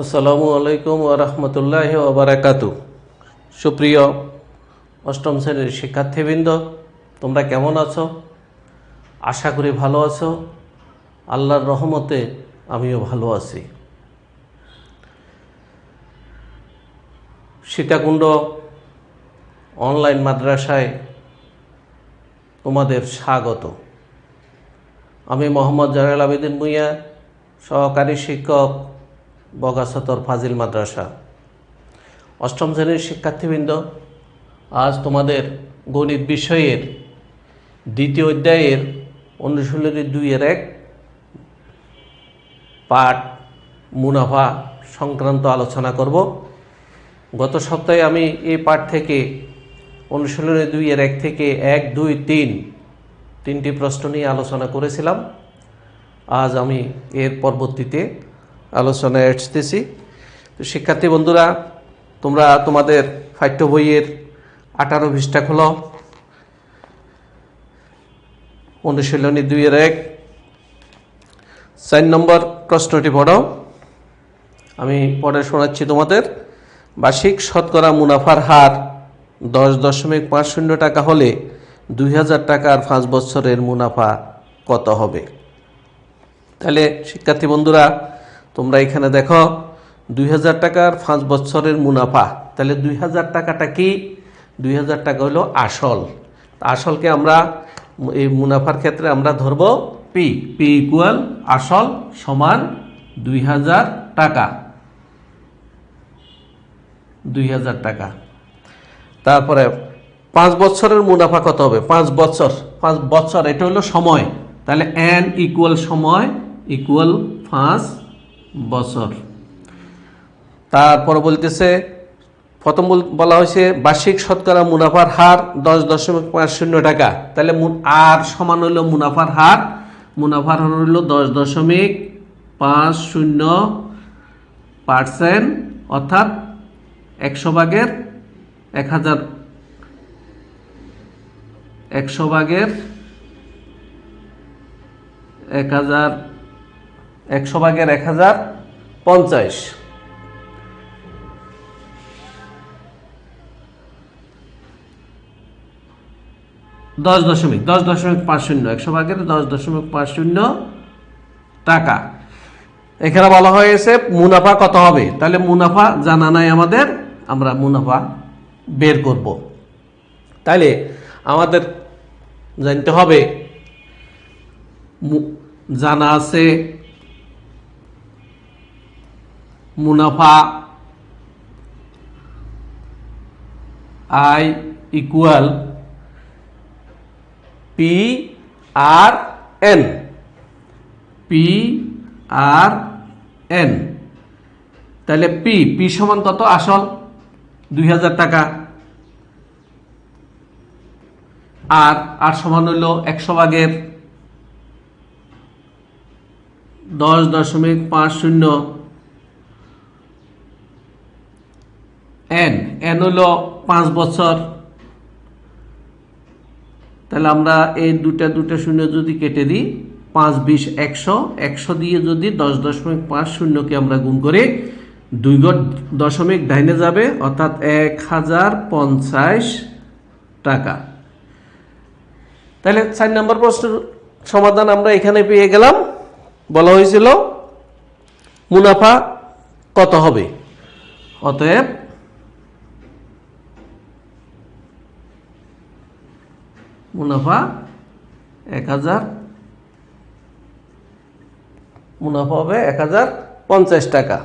আসসালামু আলাইকুম ওয়া রাহমাতুল্লাহি ওয়া বারাকাতুহু। সুপ্রিয় অষ্টম শ্রেণীর শিক্ষার্থীবৃন্দ, তোমরা কেমন আছো? আশা করি ভালো আছো। আল্লাহর রহমতে আমিও ভালো আছি। সীতাকুণ্ড অনলাইন মাদ্রাসায় তোমাদের স্বাগত। আমি মোহাম্মদ জয়নাল আবেদিন ভূঁইয়া, সহকারী শিক্ষক, বগাছতর ফাজিল মাদ্রাসা। অষ্টম শ্রেণীর শিক্ষার্থীবৃন্দ, আজ তোমাদের গণিত বিষয়ের দ্বিতীয় অধ্যায়ের অনুশীলনী 2-1 পাঠ মুনাফা সংক্রান্ত আলোচনা করব। গত সপ্তাহে আমি এই পাঠ থেকে অনুশীলনী 2-1 থেকে 1, 2, 3 তিনটি প্রশ্ন নিয়ে আলোচনা করেছিলাম। আজ আমি এর পরবর্তীতে আলোচনায় আসতেছি। তো শিক্ষার্থী বন্ধুরা, তোমরা তোমাদের পাঠ্য বইয়ের 18 পৃষ্ঠা খোলো। অনুশীলনী 2-1 4 নম্বর প্রশ্নটি পড়ো। আমি পড়ে শোনাচ্ছি তোমাদের। বার্ষিক শতকরা মুনাফার হার 10.50 টাকা হলে 2000 টাকার 5 বছরের মুনাফা কত হবে? তাহলে শিক্ষার্থী বন্ধুরা, তোমরা এখানে দেখো 2000 টাকার 5 বছরের মুনাফা। তাহলে 2000 টাকাটা কি? 2000 টাকা হলো আসল। আসলকে আমরা এই মুনাফার ক্ষেত্রে আমরা ধরব পি ইকুয়াল আসল সমান 2000 টাকা। 2000 টাকা। তারপরে 5 বছরের মুনাফা কত হবে? 5 বছর এটা হলো সময়। তাহলে এন ইকুয়াল সময় ইকুয়াল 5 বছর। তারপর বলতেছে, প্রথম বলা হয়েছে বার্ষিক শতকরা মুনাফার হার 10.50 টাকা। তাহলে আর সমান হইল মুনাফার হার। মুনাফার হার হইল 10.50%, অর্থাৎ 100 ভাগের 1000, 100 ভাগের 1000, 100 ভাগের 1050। 10.50, 100 ভাগের 10.50 টাকা। এখানে বলা হয়েছে মুনাফা কত হবে। তাহলে মুনাফা জানা নাই আমাদের, আমরা মুনাফা বের করব। তাহলে আমাদের জানতে হবে, জানা আছে মুনাফা I equal P R N. তাহলে পি সমান কত? আসল 2000 টাকা। আর সমান হইল 100 ভাগের 10.50। এন হইল 5 বছর। তাহলে আমরা এই দুটা শূন্য যদি কেটে দিই, 5, 20, 100, 100 দিয়ে যদি 10.50কে আমরা গুণ করি, 2 দশমিক ডাইনে যাবে, অর্থাৎ 1050 টাকা। তাহলে 4 নম্বর প্রশ্নের সমাধান আমরা এখানে পেয়ে গেলাম। বলা হয়েছিল মুনাফা কত হবে। অতএব মুনাফা 1000, মুনাফা হবে 1050 টাকা।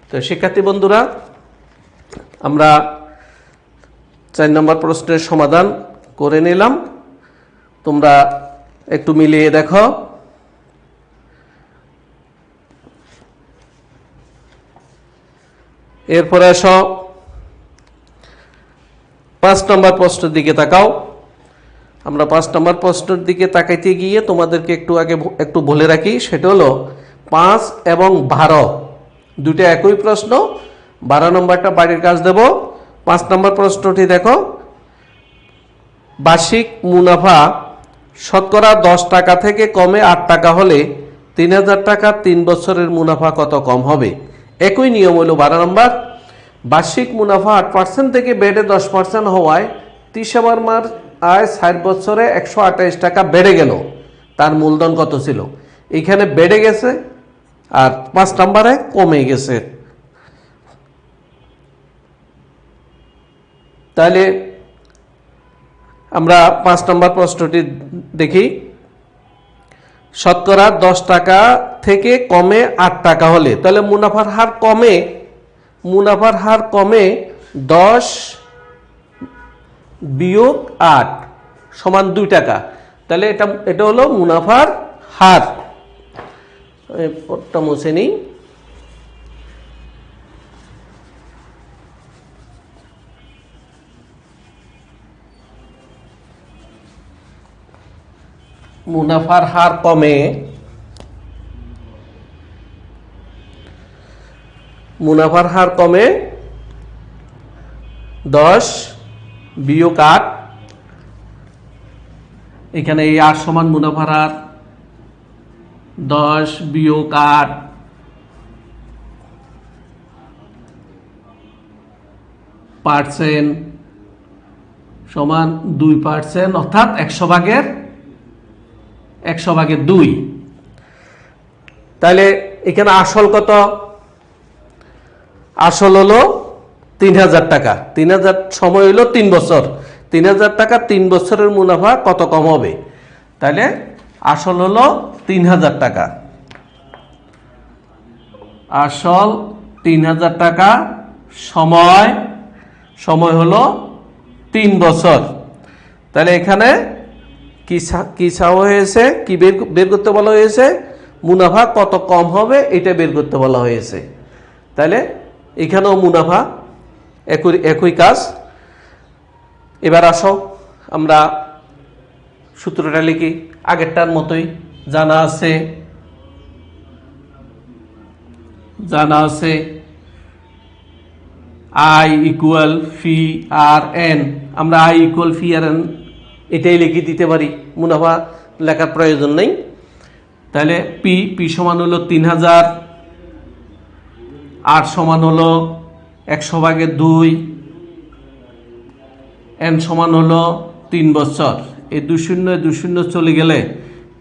তো শিক্ষার্থী বন্ধুরা, আমরা 4 নম্বর প্রশ্নের সমাধান করে নিলাম। তোমরা একটু মিলিয়ে দেখো। এরপরে আসো 5 নম্বর প্রশ্নের দিকে তাকাও। আমরা 5 নম্বর প্রশ্নের দিকে তাকাইতে গিয়ে তোমাদেরকে একটু বলে রাখি, সেটা হলো 5 এবং 12 দুটো একই প্রশ্ন। 12 নম্বরটা বাড়ির কাজ দেব। 5 নম্বর প্রশ্নটি দেখো, বার্ষিক মুনাফা শতকরা 10 টাকা থেকে কমে 8 টাকা হলে 3000 টাকা 3 বছরের মুনাফা কত কম হবে? একই নিয়ম হলো 12 নম্বর, বার্ষিক মুনাফা 8% থেকে বেড়ে 10% হওয়ায় 30 মার আয় 60 বছরে 128 টাকা বেড়ে গেল, তার মূলধন কত ছিল? এখানে বেড়ে গেছে আর 5 নম্বরে কমে গেছে। তাহলে আমরা 5 নম্বর প্রশ্নটি দেখি। শতকরা 10 টাকা থেকে কমে 8 টাকা হলে, তাহলে মুনাফার হার কমে 10 বিয়োগ 8 সমান 2 টাকা। তাহলে এটা হলো মুনাফার হার। পটটা মুছে নিই। মুনাফার হার কমে 10 বিয়োগ 8, এখানে এই 8 সমান মুনাফার হার 10 বিয়োগ 8 পার্সেন্ট সমান 2%, অর্থাৎ 100 ভাগের 2। তাহলে এখানে আসল কত? আসল হলো 3000 টাকা। 3000 সময় হলো 3 বছর। 3000 টাকা 3 বছরের মুনাফা কত কম হবে? তাহলে আসল হলো 3000 টাকা। আসল 3000 টাকা, সময় হলো 3 বছর। তাহলে এখানে কি চাওয়া হয়েছে? কি বের করতে বলা হয়েছে? মুনাফা কত কম হবে এটা বের করতে বলা হয়েছে। তাহলে এখানেও মুনাফা, একই কাজ। এবার আসো আমরা সূত্রটা লিখি, আগেরটার মতোই জানা আছে I equal fee R N. আমরা I equal fee R N এটাই লিখে দিতে পারি, মুনাফা লেখার প্রয়োজন নেই। তাহলে পি সমান হলো 3000, আর সমান হলো 100 ভাগের 2, এন সমান হলো 3 বছর। এই 2 শূন্য চলে গেলে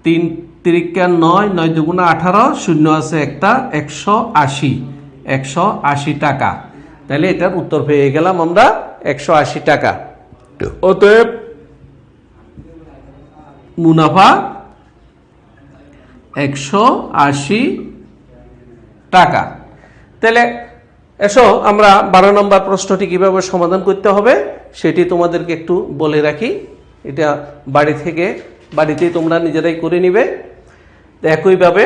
3 তিরিকা 9, 9 দুগুণা 18, শূন্য আছে একটা, 180 টাকা। তাহলে এটার উত্তর পেয়ে গেলাম আমরা 180 টাকা। অতএব মুনাফা 180 টাকা। তাহলে এসো আমরা 12 নম্বর প্রশ্নটি কিভাবে সমাধান করতে হবে সেটি তোমাদেরকে একটু বলে রাখি। এটা বাড়িতেই তোমরা নিজেরাই করে নিবে। একইভাবে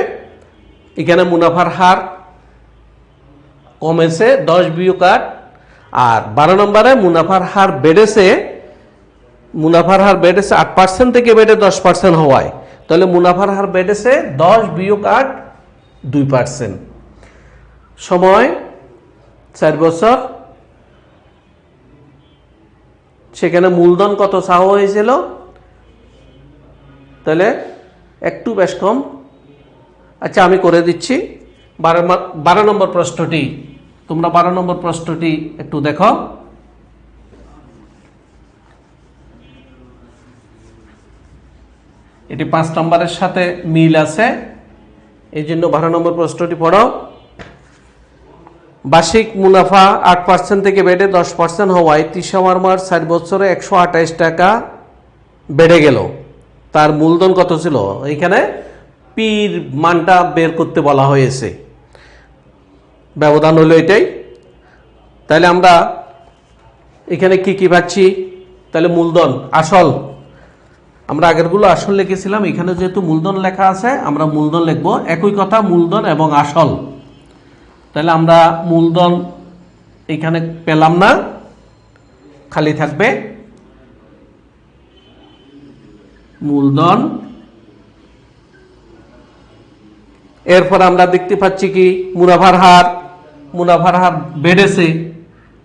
এখানে মুনাফার হার কমেছে 10 বিয়োগ 8, আর 12 নম্বরে মুনাফার হার বেড়েছে 8% থেকে বেড়ে 10% হওয়ায়, তাহলে মুনাফার হার বেড়েছে 10 বিয়োগ 8 2%। সময় 4 বছর। সেখানে মূলধন কত চাওয়া হয়েছিল? তাহলে একটু বেশ কম। আচ্ছা আমি করে দিচ্ছি 12 নম্বর প্রশ্নটি। তোমরা 12 নম্বর প্রশ্নটি একটু দেখো। এটি 5 নম্বরের সাথে মিল আছে, এই জন্য 12 নম্বর প্রশ্নটি পড়ো। বার্ষিক মুনাফা 8% থেকে বেড়ে 10% হওয়ায় 30 মার 4 বছরে 128 টাকা বেড়ে গেল, তার মূলধন কত ছিল? এখানে পির মানটা বের করতে বলা হয়েছে, ব্যবধান হলো এটাই। তাহলে আমরা এখানে কি পাচ্ছি? তাহলে মূলধন, আসল, আমরা আগেরগুলো আসল লিখেছিলাম, এখানে যেহেতু মূলধন লেখা আছে আমরা মূলধন লিখবো। একই কথা, মূলধন এবং আসল। তাহলে আমরা মূলধন এখানে পেলাম না, খালি থাকবে মূলধন। এরপর আমরা দেখতে পাচ্ছি কি মুনাফার হার বেড়েছে।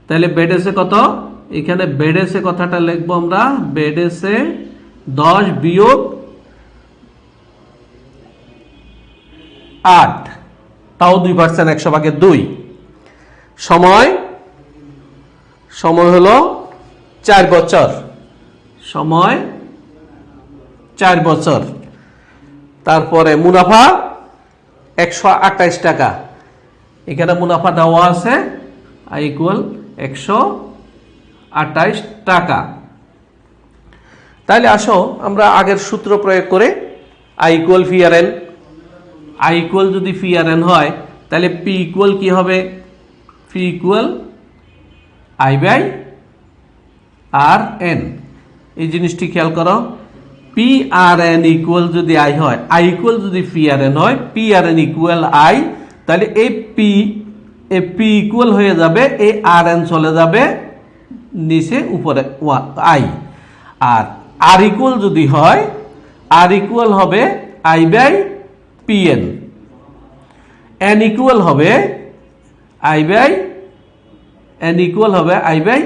তাহলে বেড়েছে কত? এখানে বেড়েছে কথাটা লিখবো আমরা, বেড়েছে 10 বিয়োগ 8, তাও 2%, 100 ভাগের 2। সময় সময় হলো 4 বছর, সময় 4 বছর। তারপরে মুনাফা 128 টাকা, এখানে মুনাফা দেওয়া আছে আই ইকুয়াল 128 টাকা। তাহলে আসো আমরা আগের সূত্র প্রয়োগ করে I equal P R N, I equal যদি পি আর এন হয় তাহলে পি ইকুয়াল কি হবে, P equal I by R N. এই জিনিসটি খেয়াল করো, পি আর এন ইকুয়াল যদি আই হয়, আই ইকুয়াল যদি পি আর এন হয়, P R N equal I, তাহলে এই পি ইকুয়াল হয়ে যাবে, এই আর এন চলে যাবে নিচে, উপরে আই। আর আর ইকুয়াল যদি হয়, আর ইকুয়াল হবে I by P N, N equal হবে আই বাই এন ইকুয়াল হবে আই বাই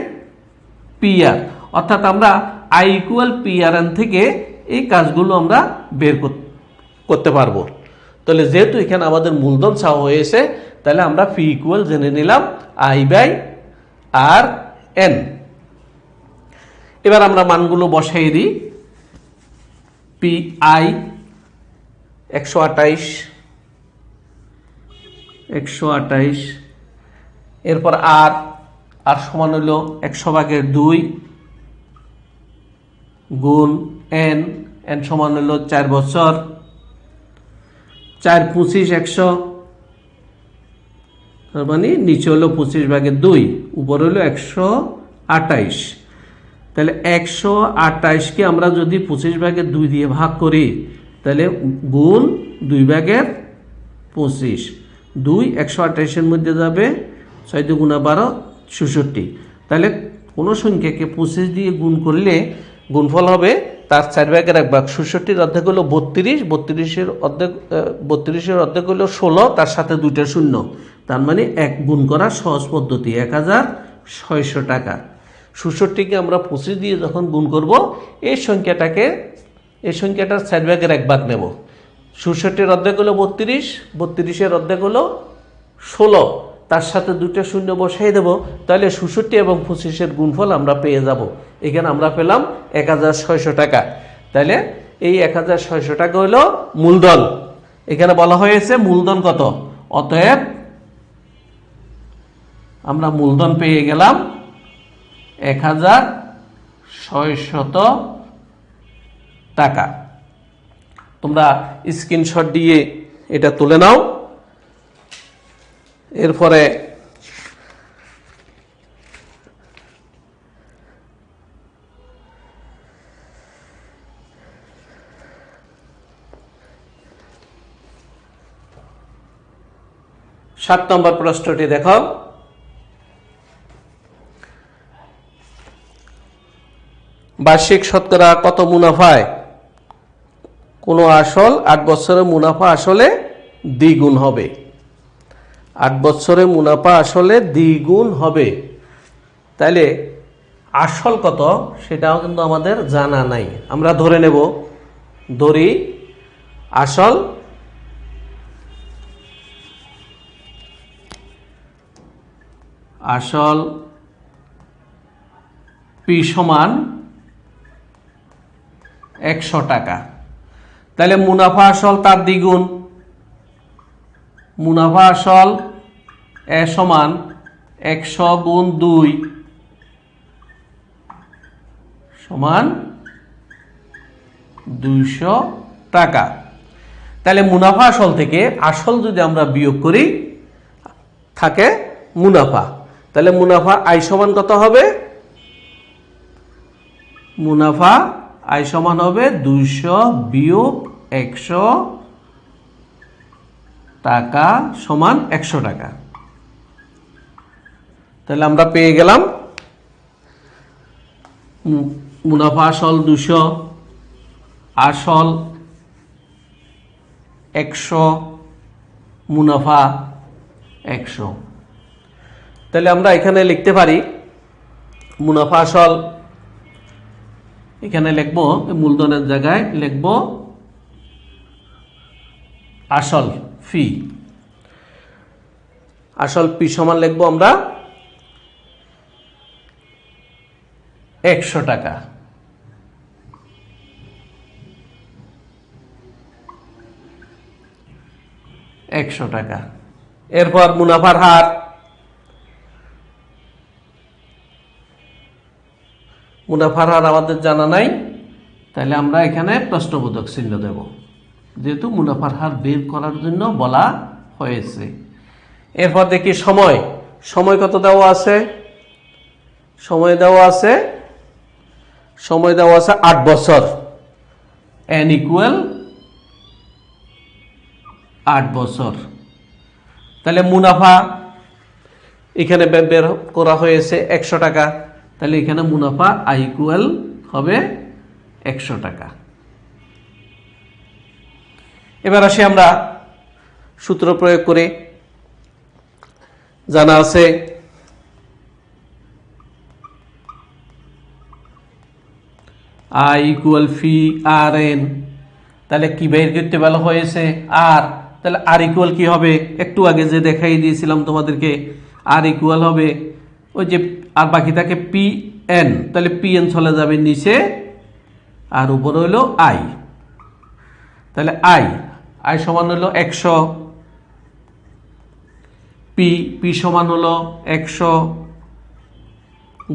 পি আর। অর্থাৎ আমরা I equal P R N থেকে এই কাজগুলো আমরা বের করতে পারবো। তাহলে যেহেতু এখানে আমাদের মূলধন চাওয়া হয়েছে, তাহলে আমরা পি ইকুয়াল জেনে নিলাম আই বাই আর এন। এবার আমরা মানগুলো বসাই দিই। পি আই 128, এরপর আর সমান হইল 100/2 গুণ এন সমান হইল 4 বছর, 4 25 100, তার মানে নিচে হলো 25/2, উপর হলো 128। তাহলে 128কে আমরা যদি 25/2 দিয়ে ভাগ করি, তাহলে গুণ 2/25, 2 128-এর মধ্যে যাবে, 6 × 12 66। তাহলে কোনো সংখ্যাকে 25 দিয়ে গুণ করলে গুণফল হবে তার 4/1 66-র অর্ধেক হলো 32, 32-এর অর্ধেক হলো 16, তার সাথে 2টা শূন্য, তার মানে 1 গুণ করার সহজ পদ্ধতি 1600 টাকা। 66কে আমরা 25 দিয়ে যখন গুণ করব, এই সংখ্যাটার 4/1 নেব। 66-এর অর্ধেক হলো 32, 32-এর অর্ধেক হলো 16, তার সাথে 2টা শূন্য বসাই দেব, তাহলে 66 এবং 25-এর গুণফল আমরা পেয়ে যাব। এখানে আমরা পেলাম 1600 টাকা। তাহলে এই 1600 টাকা হলো মূলধন। এখানে বলা হয়েছে মূলধন কত, অতএব আমরা মূলধন পেয়ে গেলাম 1600 টাকা। তোমরা স্ক্রিনশট দিয়ে এটা তুলে নাও। এরপরে সাত নম্বর প্রশ্নটি দেখো। বার্ষিক শতকরা কত মুনাফায় কোনো আসল 8 বছরে মুনাফা আসলে দ্বিগুণ হবে? 8 বছরে মুনাফা আসলে দ্বিগুণ হবে। তাইলে আসল কত সেটাও কিন্তু আমাদের জানা নাই। আমরা ধরে নেব, ধরি আসল পি সমান 100 টাকা। তাহলে মুনাফা আসল তার দ্বিগুণ, মুনাফা আসল এ সমান 100 গুণ 2 সমান 200 টাকা। তাহলে মুনাফা আসল থেকে আসল যদি আমরা বিয়োগ করি, থাকে মুনাফা। তাহলে মুনাফা আয় সমান কত হবে? মুনাফা আয় সমান হবে 200 বিয়োগ 100 টাকা সমান 100 টাকা। তাহলে আমরা পেয়ে গেলাম মুনাফা আসল 200, আসল 100, মুনাফা 100। তাহলে আমরা এখানে লিখতে পারি মুনাফা আসল, এখানে লিখব মূলধনের জায়গায় লিখব আসল ফি। আসল পি সমান লিখবো আমরা 100 টাকা। এরপর মুনাফার হার, আমাদের জানা নাই, তাহলে আমরা এখানে প্রশ্নবোধক চিহ্ন দেব, যেহেতু মুনাফার হার বের করার জন্য বলা হয়েছে। এরপর দেখি সময় কত দেওয়া আছে, সময় দেওয়া আছে 8 বছর, n ইকুয়াল 8 বছর। তাহলে মুনাফা এখানে বের করা হয়েছে 100 টাকা, তাহলে এখানে মুনাফা আই ইকুয়াল হবে 100 টাকা। এবার আসি আমরা সূত্র প্রয়োগ করে, জানা আছে I equal fee R N, তাহলে কি বের করতে বলা হয়েছে আর, তাহলে আর ইকুয়াল কি হবে, একটু আগে যে দেখাই দিয়েছিলাম তোমাদেরকে, আর ইকুয়াল হবে ওই যে, আর বাকি থাকে পি এন, তাহলে পি এন চলে যাবে নিচে আর উপরে হলো আই, তাহলে আই সমান হলো 100, পি সমান হলো 100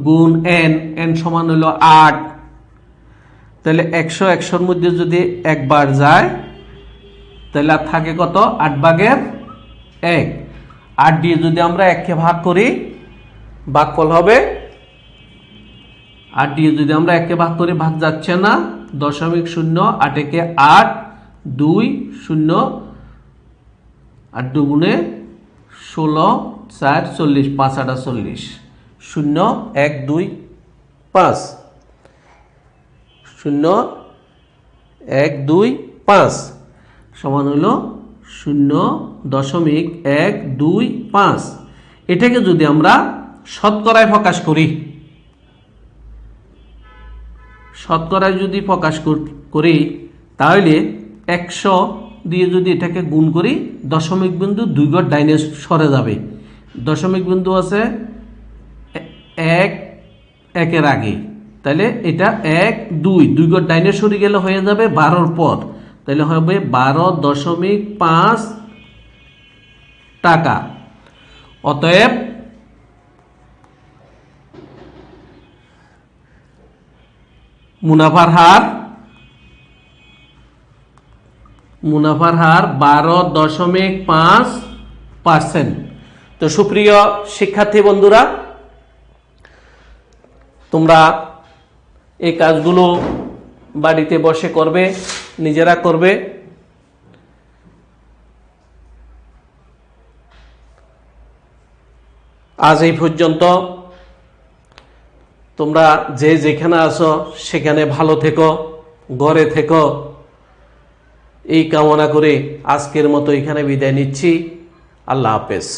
গুণ এন সমান হলো 8, তাহলে 100 মধ্যে যদি একবার যায় তাহলে আর থাকে কত, 8 ভাগের 1, 8 দিয়ে যদি আমরা 1কে ভাগ করি ভাগফল হবে, 8 দিয়ে যদি আমরা 1কে ভাগ করি ভাগ যাচ্ছে না, 0.0, 8 একে 8, 2 0, 8 দুগুণে 16, 4 40, 5 8 40, 0 1 2 5, 0 1 2 5 সমান হলো 0.125। এটাকে যদি আমরা শতকরায় প্রকাশ করি, তাহলে 100 দিয়ে যদি এটাকে গুণ করি, দশমিক বিন্দু 2 ঘর ডাইনে সরে যাবে, দশমিক বিন্দু আছে 1 আগে, তাহলে এটা 1 2 ঘর ডাইনে সরে গেলে হয়ে যাবে 12 পর, তাহলে হবে 12.5 টাকা। অতএব মুনাফার হার 12.5%। তো সুপ্রিয় শিক্ষার্থী বন্ধুরা, তোমরা এই কাজগুলো বাড়িতে বসে করবে, নিজেরা করবে। আজ এই পর্যন্ত। তোমরা যে যেখানে আছো সেখানে ভালো থেকো, ঘরে থেকো, এই কামনা করে আজকের মতো এখানে বিদায় নিচ্ছি। আল্লাহ হাফেজ।